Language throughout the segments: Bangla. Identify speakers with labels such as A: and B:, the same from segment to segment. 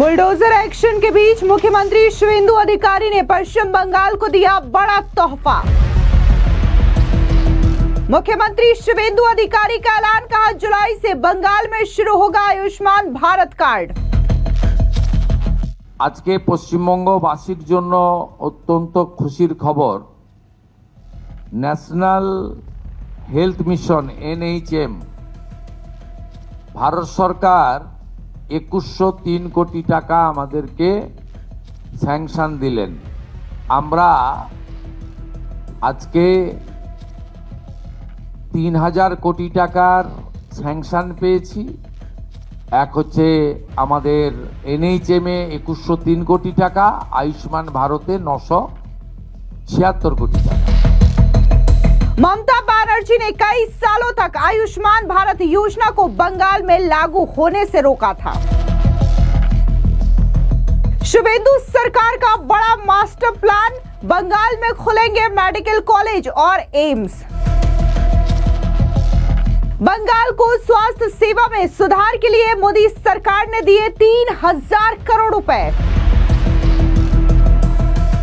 A: बुलडोजर एक्शन के बीच मुख्यमंत्री शुवेंदु अधिकारी ने पश्चिम बंगाल को दिया बड़ा तोहफा। मुख्यमंत्री शुवेंदु अधिकारी का ऐलान, कहा जुलाई से बंगाल में शुरू होगा आयुष्मान भारत कार्ड।
B: आज के পশ্চিমবঙ্গবাসীর জন্য অত্যন্ত খুশির খবর। National health mission NHM Bharat সরকার 2103 কোটি টাকা আমাদেরকে স্যাংশন দিলেন। আমরা আজকে 3000 কোটি টাকার স্যাংশন পেয়েছি। এক হচ্ছে আমাদের NHM এ 2103 কোটি টাকা, আয়ুষ্মান ভারতে 976 কোটি টাকা।
A: ममता बनर्जी ने कई सालों तक आयुष्मान भारत योजना को बंगाल में लागू होने से रोका था। शुवेंदु सरकार का बड़ा मास्टर प्लान, बंगाल में खुलेंगे मेडिकल कॉलेज और एम्स। बंगाल को स्वास्थ्य सेवा में सुधार के लिए मोदी सरकार ने दिए 3000 करोड़ रुपए।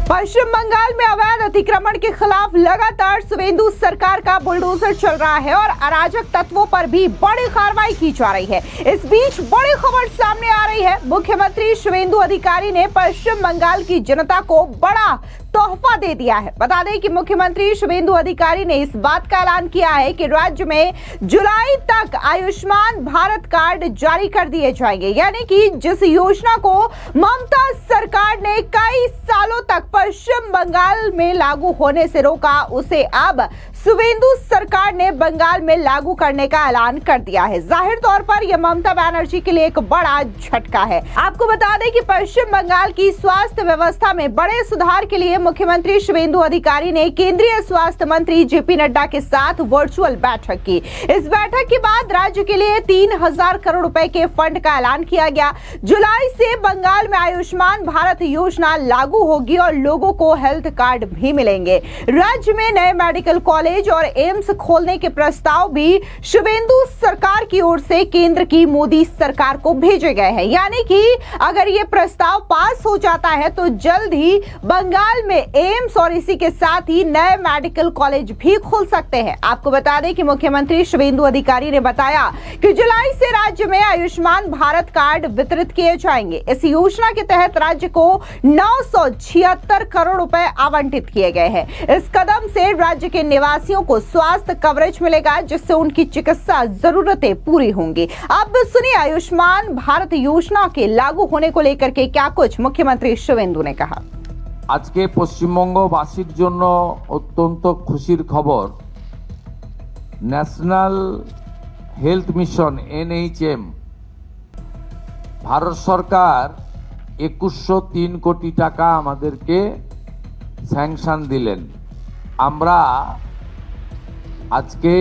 A: पश्चिम बंगाल में अवैध अतिक्रमण के खिलाफ लगातार शुवेंदु सरकार का बुलडोजर चल रहा है और अराजक तत्वों पर भी बड़ी कार्रवाई की जा रही है। इस बीच बड़ी खबर सामने आ रही है। मुख्यमंत्री शुवेंदु अधिकारी ने पश्चिम बंगाल की जनता को बड़ा तोहफा दे दिया है। बता दें कि मुख्यमंत्री शुवेंदु अधिकारी ने इस बात का ऐलान किया है कि राज्य में जुलाई तक आयुष्मान भारत कार्ड जारी कर दिए जाएंगे, यानी कि जिस योजना को ममता सरकार ने कई सालों तक पश्चिम बंगाल में लागू होने से रोका, उसे अब शुवेंदु सरकार ने बंगाल में लागू करने का ऐलान कर दिया है। जाहिर तौर पर यह ममता बनर्जी के लिए एक बड़ा झटका है। आपको बता दें कि पश्चिम बंगाल की स्वास्थ्य व्यवस्था में बड़े सुधार के लिए मुख्यमंत्री शुवेंदु अधिकारी ने केंद्रीय स्वास्थ्य मंत्री JP नड्डा के साथ वर्चुअल बैठक की। इस बैठक के बाद राज्य के लिए 3000 करोड़ रुपए के फंड का ऐलान किया गया। जुलाई से बंगाल में आयुष्मान भारत योजना लागू होगी और लोगों को हेल्थ कार्ड भी मिलेंगे। राज्य में नए मेडिकल कॉलेज और एम्स खोलने के प्रस्ताव भी शुवेंदु सरकार की ओर से केंद्र की मोदी सरकार को भेजे गए हैं, यानी कि अगर ये प्रस्ताव पास हो जाता है तो जल्द ही बंगाल में एम्स और इसी के साथ ही नए मेडिकल कॉलेज भी खुल सकते हैं। आपको बता दें कि मुख्यमंत्री शुवेंदु अधिकारी ने बताया कि जुलाई से राज्य में आयुष्मान भारत कार्ड वितरित किए जाएंगे। इस योजना के तहत राज्य को 976 करोड़ रुपए आवंटित किए गए हैं। इस कदम से राज्य के निवासियों को स्वास्थ्य कवरेज मिलेगा, जिससे उनकी चिकित्सा जरूरतें पूरी होंगी। अब सुनिए आयुष्मान भारत योजना के लागू होने को लेकर के क्या कुछ मुख्यमंत्री शुवेंदु ने कहा।
B: आज के পশ্চিমবঙ্গবাসীর জন্য অত্যন্ত খুশির খবর। National health mission NHM Bharat সরকার 2103 কোটি টাকা আমাদেরকে স্যাংশন দিলেন। আমরা আজকে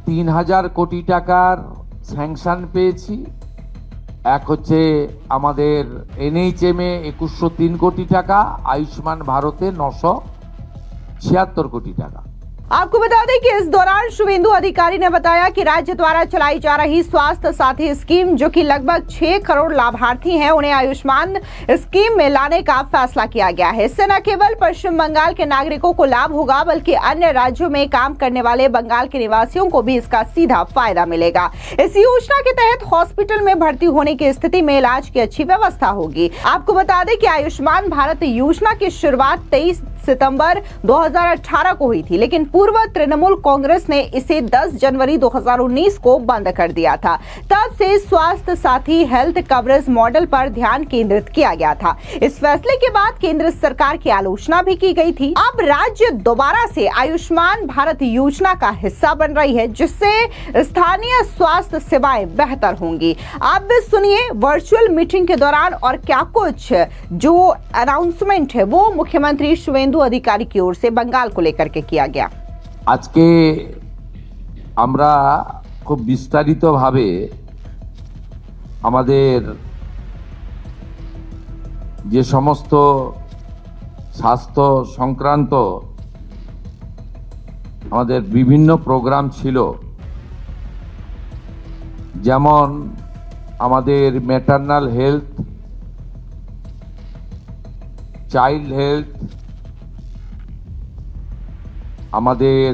B: 3000 কোটি টাকার স্যাংশন পেয়েছি। এক হচ্ছে আমাদের NHM এ 2103 কোটি টাকা, আয়ুষ্মান ভারতে 976 কোটি টাকা।
A: आपको बता दें कि इस दौरान शुवेंदु अधिकारी ने बताया कि राज्य द्वारा चलाई जा रही स्वास्थ्य साथी स्कीम, जो कि लगभग 6 करोड़ लाभार्थी हैं, उन्हें आयुष्मान स्कीम में लाने का फैसला किया गया है। इससे न केवल पश्चिम बंगाल के नागरिकों को लाभ होगा, बल्कि अन्य राज्यों में काम करने वाले बंगाल के निवासियों को भी इसका सीधा फायदा मिलेगा। इस योजना के तहत हॉस्पिटल में भर्ती होने की स्थिति में इलाज की अच्छी व्यवस्था होगी। आपको बता दें कि आयुष्मान भारत योजना की शुरुआत 23 सितंबर 2018 को हुई थी, लेकिन पूर्व तृणमूल कांग्रेस ने इसे 10 जनवरी 2019 को बंद कर दिया था। तब से स्वास्थ्य साथी हेल्थ कवरेज मॉडल पर ध्यान केंद्रित किया गया था। इस फैसले के बाद केंद्र सरकार की आलोचना भी की गई थी। अब राज्य दोबारा से आयुष्मान भारत योजना का हिस्सा बन रही है, जिससे स्थानीय स्वास्थ्य सेवाएं बेहतर होंगी। अब सुनिए वर्चुअल मीटिंग के दौरान और क्या कुछ जो अनाउंसमेंट है वो मुख्यमंत्री शुवेंदु अधिकारी की ओर से बंगाल को लेकर के किया गया।
B: আজকে আমরা খুব বিস্তারিতভাবে আমাদের যে সমস্ত স্বাস্থ্য সংক্রান্ত আমাদের বিভিন্ন প্রোগ্রাম ছিল, যেমন আমাদের ম্যাটারনাল হেলথ, চাইল্ড হেলথ, আমাদের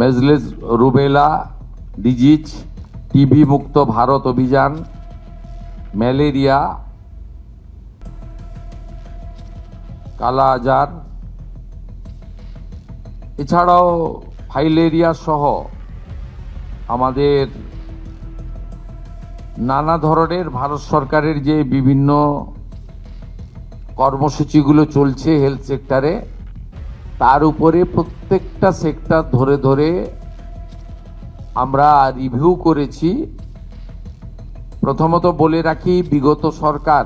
B: মেজলেস রুবেলা ডিজিজ, টিবি মুক্ত ভারত অভিযান, ম্যালেরিয়া, কালা আজার, এছাড়াও ফাইলেরিয়া সহ আমাদের নানা ধরনের ভারত সরকারের যে বিভিন্ন কর্মসূচিগুলো চলছে হেলথ সেক্টরে, তার উপরে প্রত্যেকটা সেক্টর ধরে ধরে আমরা রিভিউ করেছি। প্রথমত বলে রাখি, বিগত সরকার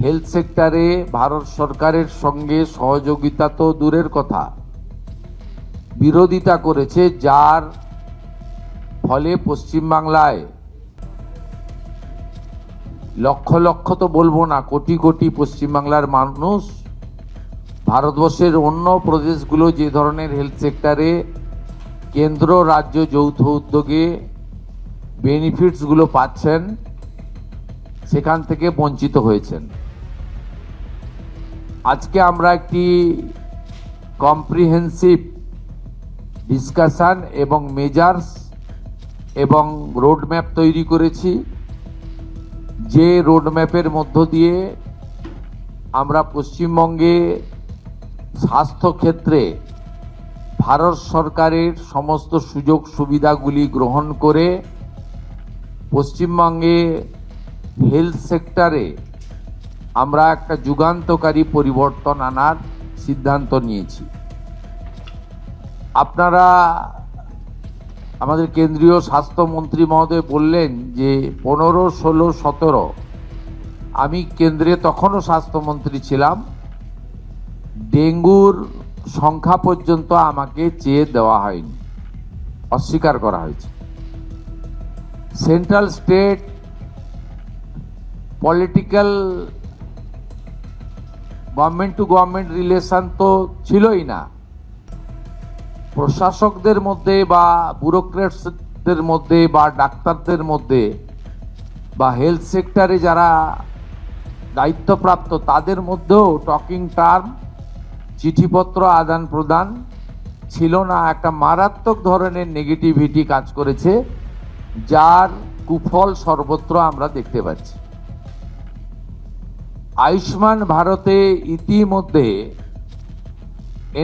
B: হেলথ সেক্টরে ভারত সরকারের সঙ্গে সহযোগিতা তো দূরের কথা, বিরোধিতা করেছে, যার ফলে পশ্চিমবাংলায় লক্ষ লক্ষ তো বলবো না, কোটি কোটি পশ্চিমবাংলার মানুষ ভারতবর্ষের অন্য প্রদেশগুলো যে ধরনের হেলথ সেক্টরে কেন্দ্র রাজ্য যৌথ উদ্যোগে বেনিফিটসগুলো পাচ্ছেন, সেখান থেকে বঞ্চিত হয়েছেন। আজকে আমরা একটি কম্প্রিহেন্সিভ ডিসকাশন এবং মেজার্স এবং রোডম্যাপ তৈরি করেছি, যে রোডম্যাপের মধ্য দিয়ে আমরা পশ্চিমবঙ্গে স্বাস্থ্যক্ষেত্রে ভারত সরকারের সমস্ত সুযোগ সুবিধাগুলি গ্রহণ করে পশ্চিমবঙ্গে হেলথ সেক্টরে আমরা একটা যুগান্তকারী পরিবর্তন আনার সিদ্ধান্ত নিয়েছি। আপনারা, আমাদের কেন্দ্রীয় স্বাস্থ্যমন্ত্রী মহোদয় বললেন যে 15, 16, 17, আমি কেন্দ্রে তখনও স্বাস্থ্যমন্ত্রী ছিলাম, ডেঙ্গুর সংখ্যা পর্যন্ত আমাকে চেয়ে দেওয়া হয়নি, অস্বীকার করা হয়েছে। Central state political government to government relation তো ছিলই না, প্রশাসকদের মধ্যে বা ব্যুরোক্রেটসদের মধ্যে বা ডাক্তারদের মধ্যে বা হেলথ সেক্টরে যারা দায়িত্বপ্রাপ্ত তাদের মধ্যেও টকিং টার্ম, চিঠিপত্র আদান প্রদান ছিল না। একটা মারাত্মক ধরনের নেগেটিভিটি কাজ করেছে, যার কুফল সর্বত্র আমরা দেখতে পাচ্ছি। আয়ুষ্মান ভারতে ইতিমধ্যে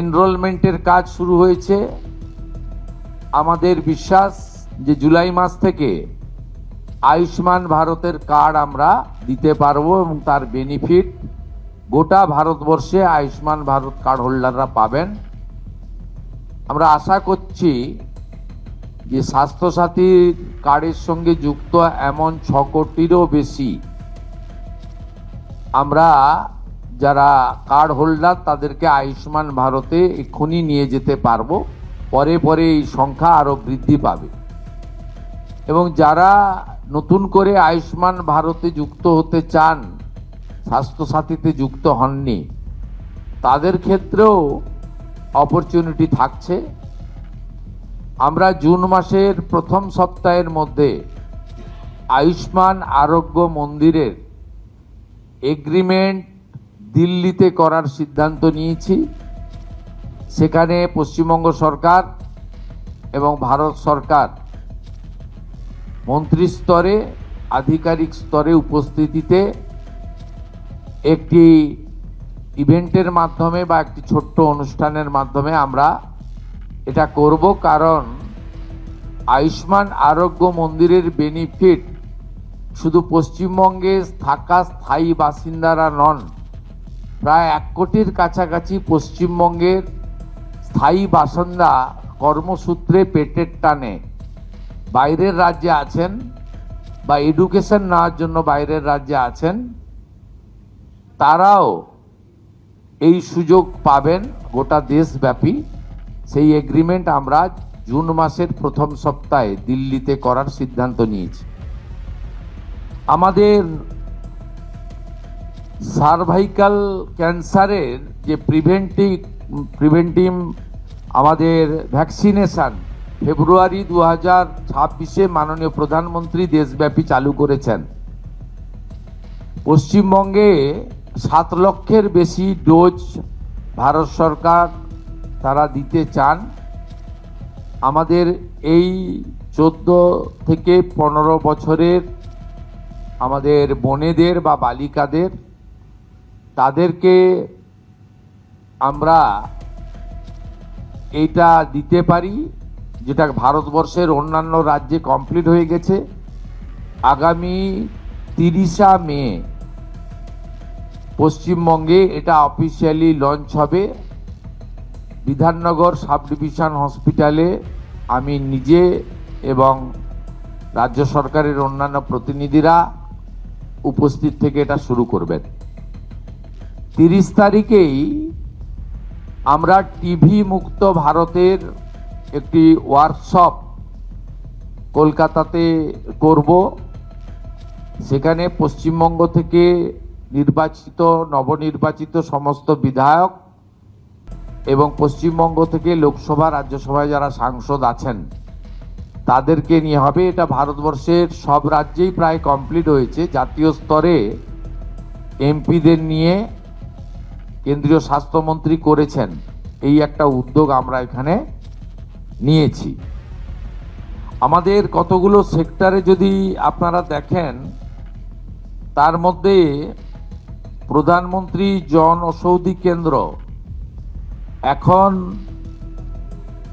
B: এনরোলমেন্টের কাজ শুরু হয়েছে। আমাদের বিশ্বাস যে জুলাই মাস থেকে আয়ুষ্মান ভারতের কার্ড আমরা দিতে পারবো এবং তার বেনিফিট গোটা ভারতবর্ষে আয়ুষ্মান ভারত কার্ড হোল্ডাররা পাবেন। আমরা আশা করছি যে স্বাস্থ্যসাথী কার্ডের সঙ্গে যুক্ত এমন 6 কোটিরও বেশি আমরা যারা কার্ড হোল্ডার তাদেরকে আয়ুষ্মান ভারতে এক্ষুনি নিয়ে যেতে পারবো। পরে পরে এই সংখ্যা আরও বৃদ্ধি পাবে এবং যারা নতুন করে আয়ুষ্মান ভারতে যুক্ত হতে চান, স্বাস্থ্যসাথীতে যুক্ত হননি, তাদের ক্ষেত্রেও অপরচুনিটি থাকছে। আমরা জুন মাসের প্রথম সপ্তাহের মধ্যে আয়ুষ্মান আরোগ্য মন্দিরের এগ্রিমেন্ট দিল্লিতে করার সিদ্ধান্ত নিয়েছি। সেখানে পশ্চিমবঙ্গ সরকার এবং ভারত সরকার মন্ত্রী স্তরে, আধিকারিক স্তরে উপস্থিতিতে একটি ইভেন্টের মাধ্যমে বা একটি ছোট্ট অনুষ্ঠানের মাধ্যমে আমরা এটা করব। কারণ আয়ুষ্মান আরোগ্য মন্দিরের বেনিফিট শুধু পশ্চিমবঙ্গে থাকা স্থায়ী বাসিন্দারা নন, প্রায় 1 কোটির কাছাকাছি পশ্চিমবঙ্গের স্থায়ী বাসিন্দা কর্মসূত্রে পেটের টানে বাইরের রাজ্যে আছেন বা এডুকেশন নেওয়ার জন্য বাইরের রাজ্যে আছেন, তারাও এই সুযোগ পাবেন গোটা দেশব্যাপী। সেই এগ্রিমেন্ট আমরা জুন মাসের প্রথম সপ্তাহে দিল্লিতে করার সিদ্ধান্ত নিয়েছি। আমাদের সার্ভাইকাল ক্যান্সারের যে প্রিভেন্টিভ আমাদের ভ্যাকসিনেশন, ফেব্রুয়ারি 2026-এ মাননীয় প্রধানমন্ত্রী দেশব্যাপী চালু করেছেন। পশ্চিমবঙ্গে 7 লক্ষের বেশি ডোজ ভারত সরকার তারা দিতে চান। আমাদের এই 14 থেকে 15 বছরের আমাদের বোনেদের বা বালিকাদের তাদেরকে আমরা এইটা দিতে পারি, যেটা ভারতবর্ষের অন্যান্য রাজ্যে কমপ্লিট হয়ে গেছে। আগামী 30 মে পশ্চিমবঙ্গে এটা অফিসিয়ালি লঞ্চ হবে। বিধাননগর সাব ডিভিশন হসপিটালে আমি নিজে এবং রাজ্য সরকারের অন্যান্য প্রতিনিধিরা উপস্থিত থেকে এটা শুরু করবেন। 30 তারিখেই আমরা টিভি মুক্ত ভারতের একটি ওয়ার্কশপ কলকাতাতে করব। সেখানে পশ্চিমবঙ্গ থেকে নির্বাচিত নবনির্বাচিত সমস্ত বিধায়ক এবং পশ্চিমবঙ্গ থেকে লোকসভা রাজ্যসভায় যারা সাংসদ আছেন তাদেরকে নিয়ে হবে। এটা ভারতবর্ষের সব রাজ্যেই প্রায় কমপ্লিট হয়েছে। জাতীয় স্তরে এমপিদের নিয়ে কেন্দ্রীয় স্বাস্থ্যমন্ত্রী করেছেন। এই একটা উদ্যোগ আমরা এখানে নিয়েছি। আমাদের কতগুলো সেক্টরে যদি আপনারা দেখেন, তার মধ্যে প্রধানমন্ত্রী জন ঔষধি কেন্দ্র এখন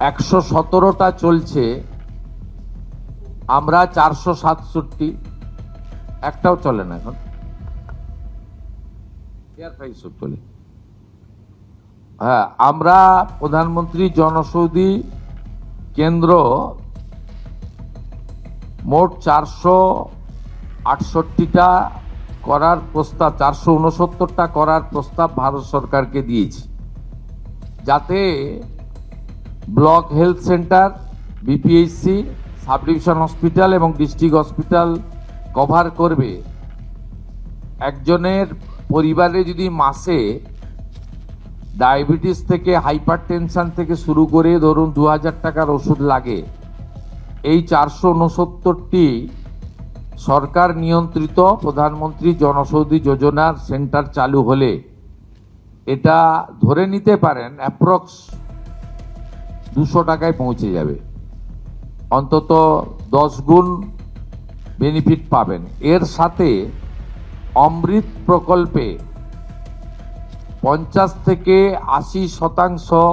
B: 117টা চলছে। আমরা 467, একটাও চলে না এখন, চলে। হ্যাঁ, আমরা প্রধানমন্ত্রী জনঔষধি কেন্দ্র মোট 468টা করার প্রস্তাব, 469টা করার প্রস্তাব ভারত সরকারকে দিয়েছি, যাতে block health centre, BPHC, sub division hospital এবং ডিস্ট্রিক্ট হসপিটাল কভার করবে। একজনের পরিবারে যদি মাসে ডায়াবেটিস থেকে হাইপার টেনশন থেকে শুরু করে ধরুন 2000 টাকার ওষুধ লাগে, এই 469টি সরকার নিয়ন্ত্রিত প্রধানমন্ত্রী জনঔষধি যোজনার সেন্টার চালু হলে এটা ধরে নিতে পারেন অ্যাপ্রক্স 200 টাকায় পৌঁছে যাবে। অন্তত 10 গুণ বেনিফিট পাবেন। এর সাথে অমৃত প্রকল্পে 50 থেকে 80%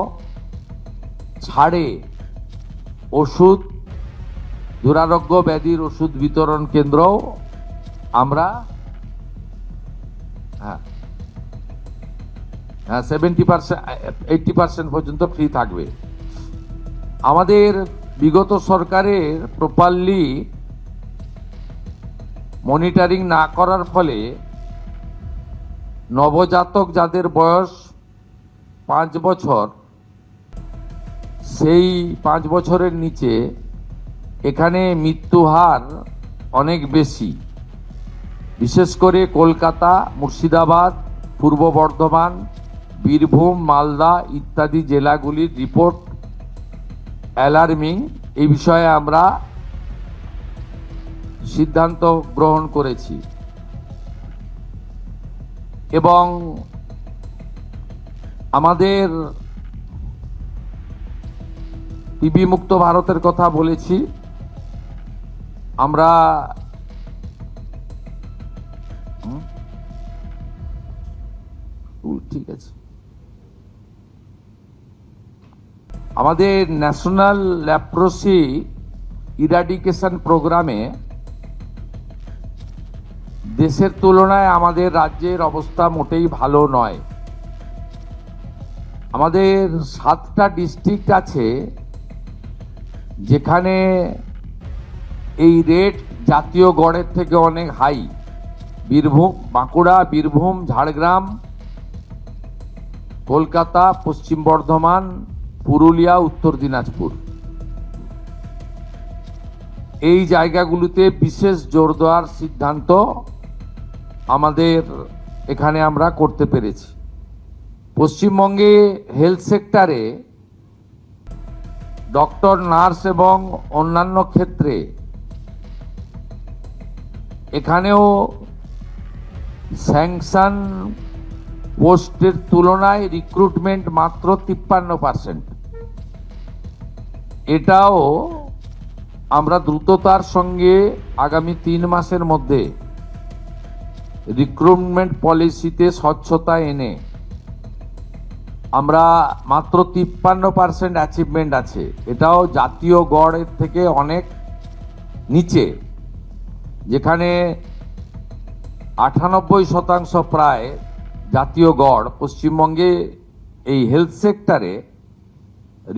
B: ছাড়ে ওষুধ, দুরারোগ্য ব্যাধির ওষুধ বিতরণ কেন্দ্রও আমরা 70%, 80% পর্যন্ত ফ্রি থাকবে। আমাদের বিগত সরকারের প্রপারলি মনিটরিং না করার ফলে নবজাতক যাদের বয়স 5 বছর, সেই 5 বছরের নিচে এখানে মৃত্যু হার অনেক বেশি। বিশেষ করে কলকাতা, মুর্শিদাবাদ, পূর্ব বর্ধমান, বীরভূম, মালদা ইত্যাদি জেলাগুলির রিপোর্ট অ্যালার্মিং। এই বিষয়ে আমরা সিদ্ধান্ত গ্রহণ করেছি এবং আমাদের টিবি মুক্ত ভারতের কথা বলেছি। আমরা ঠিক আছে, আমাদের ন্যাশনাল লেপ্রোসি ইরাডিকেশন প্রোগ্রামে দেশের তুলনায় আমাদের রাজ্যের অবস্থা মোটেই ভালো নয়। আমাদের 7টা ডিস্ট্রিক্ট আছে যেখানে এই রেট জাতীয় গড়ের থেকে অনেক হাই। বীরভূম, বাঁকুড়া, বীরভূম, ঝাড়গ্রাম, কলকাতা, পশ্চিম বর্ধমান, পুরুলিয়া, উত্তর দিনাজপুর, এই জায়গাগুলোতে বিশেষ জোর দেওয়ার সিদ্ধান্ত আমাদের এখানে আমরা করতে পেরেছি। পশ্চিমবঙ্গে হেলথ সেক্টরে ডক্টর, নার্স এবং অন্যান্য ক্ষেত্রে এখানেও স্যাংশন পোস্টের তুলনায় রিক্রুটমেন্ট মাত্র 53%। এটাও আমরা দ্রুততার সঙ্গে আগামী 3 মাসের মধ্যে রিক্রুটমেন্ট পলিসিতে স্বচ্ছতা এনে আমরা মাত্র 53% অ্যাচিভমেন্ট আছে, এটাও জাতীয় গড়ের থেকে অনেক নিচে, যেখানে 98% প্রায় জাতীয় গড়। পশ্চিমবঙ্গে এই হেলথ সেক্টরে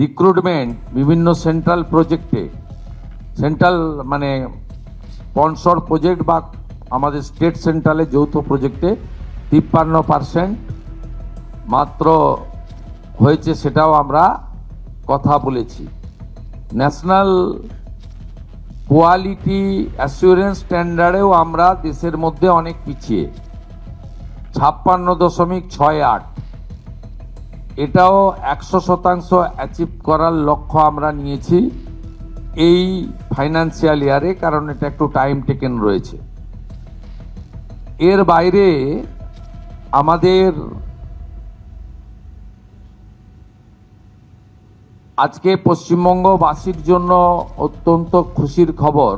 B: রিক্রুটমেন্ট বিভিন্ন সেন্ট্রাল প্রজেক্টে, সেন্ট্রাল মানে স্পন্সর প্রজেক্ট বা আমাদের স্টেট সেন্ট্রালে যৌথ প্রজেক্টে 53% মাত্র হয়েছে, সেটাও আমরা কথা বলেছি। ন্যাশনাল কোয়ালিটি অ্যাসুরেন্স স্ট্যান্ডার্ডেও আমরা দেশের মধ্যে অনেক পিছিয়ে, 56.68। এটাও 100% অ্যাচিভ করার লক্ষ্য আমরা নিয়েছি এই ফাইন্যান্সিয়াল ইয়ারে, কারণ এটা একটু টাইম টেকেন রয়েছে। এর বাইরে আমাদের আজকে পশ্চিমবঙ্গবাসীর জন্য অত্যন্ত খুশির খবর,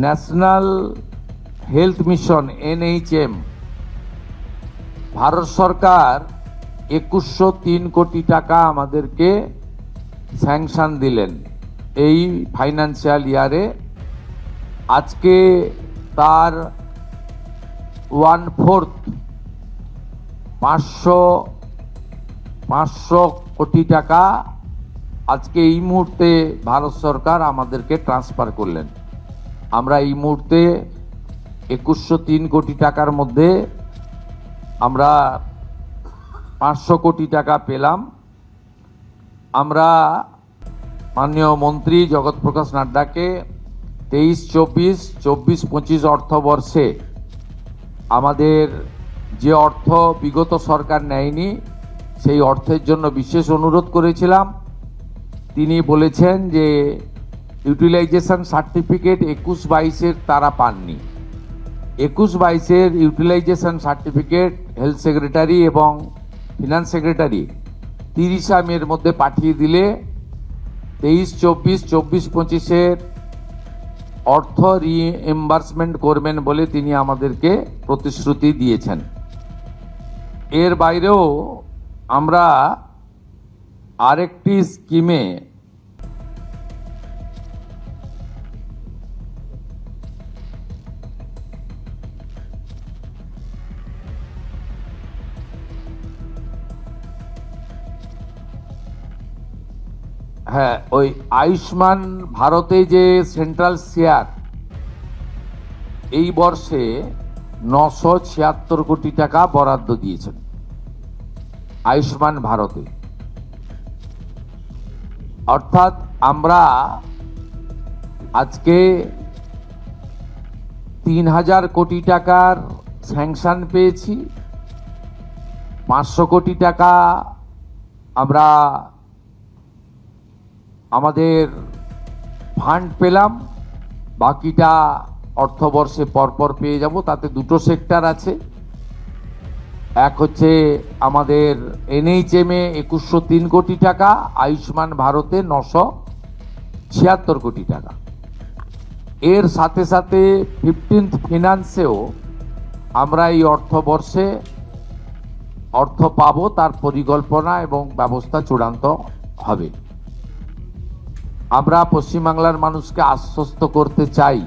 B: national health mission NHM Bharat সরকার 2103 কোটি টাকা আমাদেরকে স্যাংশন দিলেন এই ফাইন্যান্সিয়াল ইয়ারে। আজকে তার 1/4 500 কোটি টাকা আজকে এই মুহূর্তে ভারত সরকার আমাদেরকে ট্রান্সফার করলেন। আমরা এই মুহূর্তে 2103 কোটি টাকার মধ্যে আমরা 500 কোটি টাকা পেলাম। আমরা মাননীয় মন্ত্রী জগৎ প্রকাশ নাড্ডাকে 23-24, 24-25 অর্থবর্ষে আমাদের যে অর্থ বিগত সরকার নেয়নি সেই অর্থের জন্য বিশেষ অনুরোধ করেছিলাম। তিনি বলেছেন যে ইউটিলাইজেশন সার্টিফিকেট 21-22 তারা পাননি। 21-22 ইউটিলাইজেশন সার্টিফিকেট হেলথ সেক্রেটারি এবং ফিনান্স সেক্রেটারি 30 মের মধ্যে পাঠিয়ে দিলে 23-24, 24-25 অর্থ রিএম্বার্সমেন্ট করবেন বলে তিনি আমাদেরকে প্রতিশ্রুতি দিয়েছেন। এর বাইরেও আমরা আরেকটি স্কিমে ওই আয়ুষ্মান ভারতে যে সেন্ট্রাল শেয়ার এই বর্ষে 976 কোটি টাকা বরাদ্দ দিয়েছেন আয়ুষ্মান ভারতে। অর্থাৎ আমরা আজকে 3000 কোটি টাকার স্যাংশন পেয়েছি, 500 কোটি টাকা আমরা আমাদের ফান্ড পেলাম, বাকিটা অর্থবর্ষে পরপর পেয়ে যাব। তাতে দুটো সেক্টর আছে, এক হচ্ছে আমাদের NHM 2103 কোটি টাকা, আয়ুষ্মান ভারতে 976 কোটি টাকা। এর সাথে সাথে 15th ফিনান্সেও আমরা এই অর্থবর্ষে অর্থ পাবো, তার পরিকল্পনা এবং ব্যবস্থা চূড়ান্ত হবে। আমরা পশ্চিমবাংলার মানুষকে আশ্বস্ত করতে চাই,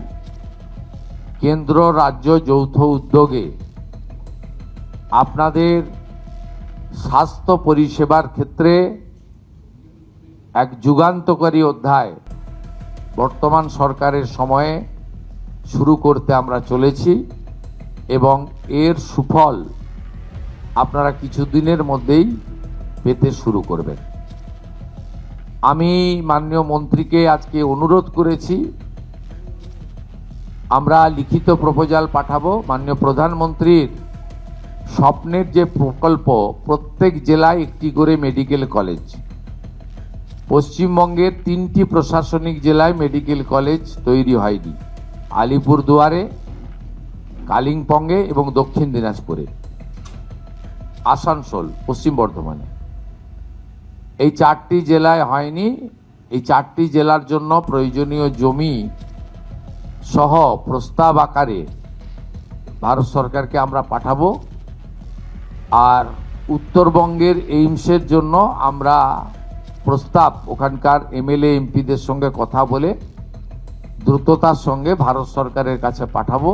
B: কেন্দ্র রাজ্য যৌথ উদ্যোগে আপনাদের স্বাস্থ্য পরিষেবার ক্ষেত্রে এক যুগান্তকারী অধ্যায় বর্তমান সরকারের সময়ে শুরু করতে আমরা চলেছি এবং এর সুফল আপনারা কিছুদিনের মধ্যেই পেতে শুরু করবেন। আমি মাননীয় মন্ত্রীকে আজকে অনুরোধ করেছি, আমরা লিখিত প্রপোজাল পাঠাবো। মাননীয় প্রধানমন্ত্রীর স্বপ্নের যে প্রকল্প, প্রত্যেক জেলায় একটি করে মেডিকেল কলেজ, পশ্চিমবঙ্গের 3টি প্রশাসনিক জেলায় মেডিকেল কলেজ তৈরি হয়নি, আলিপুরদুয়ারে, কালিম্পংয়ে এবং দক্ষিণ দিনাজপুরে, আসানসোল, পশ্চিম বর্ধমানে। এই 4টি জেলায় হয়নি। এই 4টি জেলার জন্য প্রয়োজনীয় জমি সহ প্রস্তাব আকারে ভারত সরকারকে আমরা পাঠাবো। আর উত্তরবঙ্গের এইমসের জন্য আমরা প্রস্তাব ওখানকার এমএলএ এমপিদের সঙ্গে কথা বলে দ্রুততার সঙ্গে ভারত সরকারের কাছে পাঠাবো,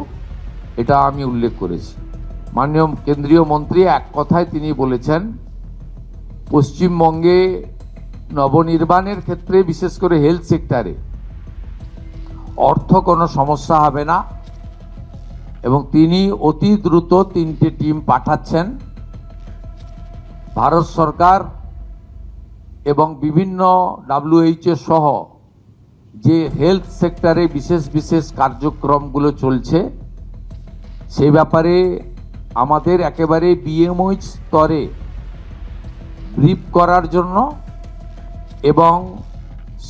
B: এটা আমি উল্লেখ করেছি। মাননীয় কেন্দ্রীয় মন্ত্রী এক কথায় তিনি বলেছেন, পশ্চিমবঙ্গে নবনির্মাণের ক্ষেত্রে বিশেষ করে হেলথ সেক্টরে অর্থ কোনো সমস্যা হবে না এবং তিনি অতি দ্রুত 3টে টিম পাঠাচ্ছেন। ভারত সরকার এবং বিভিন্ন WHO সহ যে হেলথ সেক্টরে বিশেষ বিশেষ কার্যক্রমগুলো চলছে সেই ব্যাপারে আমাদের একেবারে বিএমওইচ স্তরে ব্রিফ করার জন্য এবং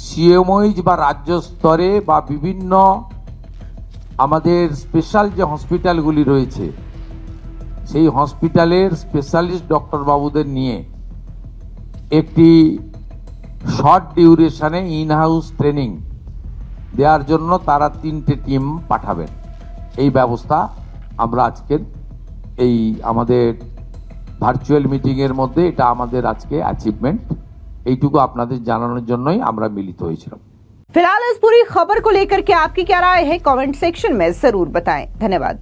B: সিএমওইচ বা রাজ্য স্তরে বা বিভিন্ন আমাদের স্পেশাল যে হসপিটালগুলি রয়েছে সেই হসপিটালের স্পেশালিস্ট ডক্টর বাবুদের নিয়ে একটি শর্ট ডিউরেশনে ইন হাউস ট্রেনিং দেওয়ার জন্য তারা 3টে টিম পাঠাবেন। এই ব্যবস্থা আমরা আজকের এই আমাদের ভার্চুয়াল মিটিংয়ের মধ্যে এটা আমাদের আজকে অ্যাচিভমেন্ট, এইটুকু আপনাদের জানানোর জন্যই আমরা মিলিত হয়েছিলাম।
A: फिलहाल इस पूरी खबर को लेकर के आपकी क्या राय है, कमेंट सेक्शन में जरूर बताएं। धन्यवाद।